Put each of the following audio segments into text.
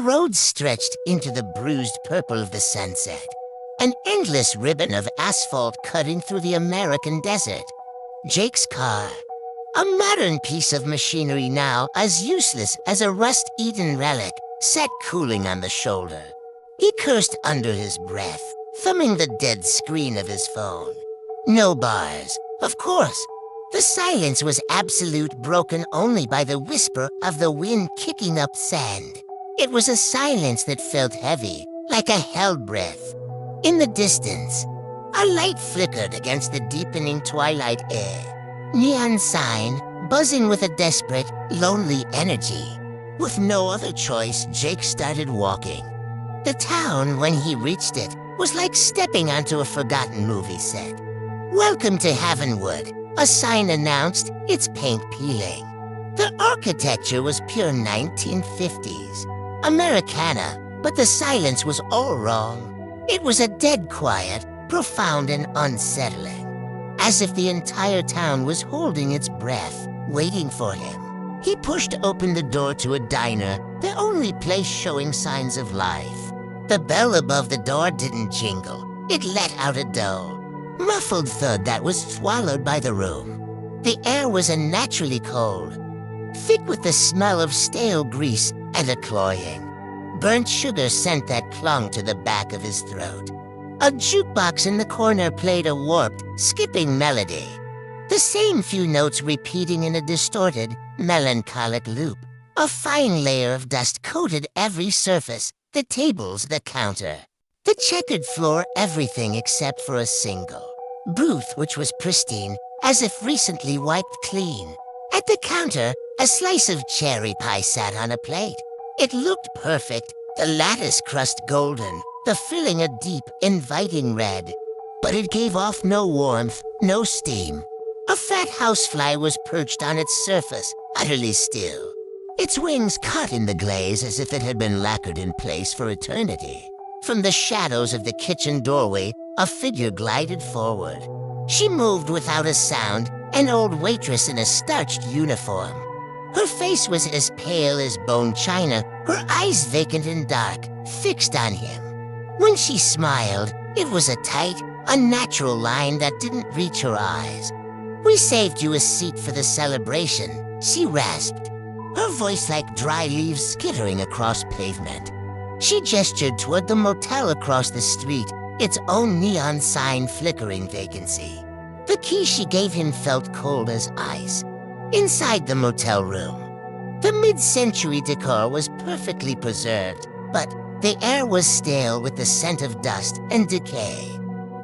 The road stretched into the bruised purple of the sunset, an endless ribbon of asphalt cutting through the American desert. Jake's car, a modern piece of machinery now as useless as a rust-eaten relic, sat cooling on the shoulder. He cursed under his breath, thumbing the dead screen of his phone. No bars, of course. The silence was absolute, broken only by the whisper of the wind kicking up sand. It was a silence that felt heavy, like a hell breath. In the distance, a light flickered against the deepening twilight air. Neon sign, buzzing with a desperate, lonely energy. With no other choice, Jake started walking. The town, when he reached it, was like stepping onto a forgotten movie set. "Welcome to Havenwood," a sign announced, its paint peeling. The architecture was pure 1950s. Americana, but the silence was all wrong. It was a dead quiet, profound and unsettling. As if the entire town was holding its breath, waiting for him. He pushed open the door to a diner, the only place showing signs of life. The bell above the door didn't jingle. It let out a dull, muffled thud that was swallowed by the room. The air was unnaturally cold, thick with the smell of stale grease and a cloying, burnt sugar scent that clung to the back of his throat. A jukebox in the corner played a warped, skipping melody, the same few notes repeating in a distorted, melancholic loop. A fine layer of dust coated every surface, the tables, the counter, the checkered floor, everything except for a single booth which was pristine, as if recently wiped clean. At the counter, a slice of cherry pie sat on a plate. It looked perfect, the lattice crust golden, the filling a deep, inviting red. But it gave off no warmth, no steam. A fat housefly was perched on its surface, utterly still. Its wings cut in the glaze as if it had been lacquered in place for eternity. From the shadows of the kitchen doorway, a figure glided forward. She moved without a sound, an old waitress in a starched uniform. Her face was as pale as bone china, her eyes vacant and dark, fixed on him. When she smiled, it was a tight, unnatural line that didn't reach her eyes. "We saved you a seat for the celebration," she rasped, her voice like dry leaves skittering across pavement. She gestured toward the motel across the street, its own neon sign flickering vacancy. The key she gave him felt cold as ice. Inside the motel room, the mid-century decor was perfectly preserved, but the air was stale with the scent of dust and decay.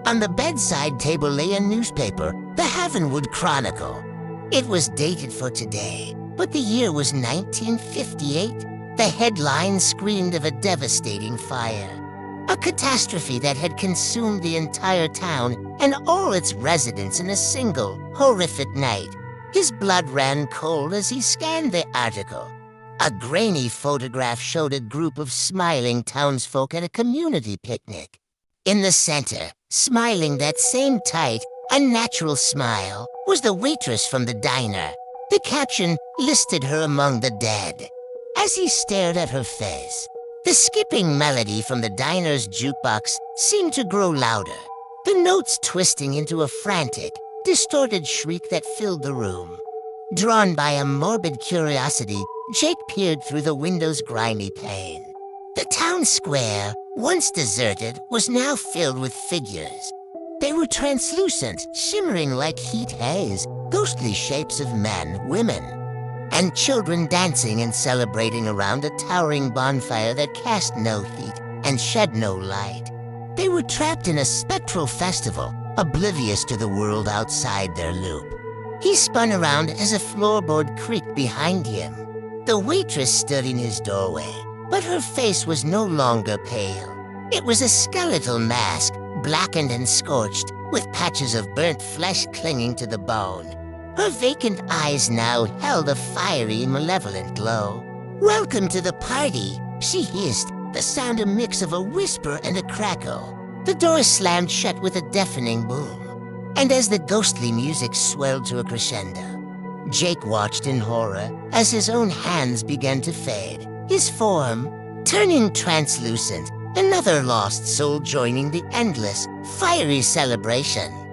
On the bedside table lay a newspaper, the Havenwood Chronicle. It was dated for today, but the year was 1958. The headline screamed of a devastating fire, a catastrophe that had consumed the entire town and all its residents in a single, horrific night. His blood ran cold as he scanned the article. A grainy photograph showed a group of smiling townsfolk at a community picnic. In the center, smiling that same tight, unnatural smile, was the waitress from the diner. The caption listed her among the dead. As he stared at her face, the skipping melody from the diner's jukebox seemed to grow louder, the notes twisting into a frantic, distorted shriek that filled the room. Drawn by a morbid curiosity, Jake peered through the window's grimy pane. The town square, once deserted, was now filled with figures. They were translucent, shimmering like heat haze, ghostly shapes of men, women, and children dancing and celebrating around a towering bonfire that cast no heat and shed no light. They were trapped in a spectral festival, oblivious to the world outside their loop. He spun around as a floorboard creaked behind him. The waitress stood in his doorway, but her face was no longer pale. It was a skeletal mask, blackened and scorched, with patches of burnt flesh clinging to the bone. Her vacant eyes now held a fiery, malevolent glow. "Welcome to the party," she hissed, the sound a mix of a whisper and a crackle. The door slammed shut with a deafening boom, and as the ghostly music swelled to a crescendo, Jake watched in horror as his own hands began to fade. His form, turning translucent, another lost soul joining the endless, fiery celebration.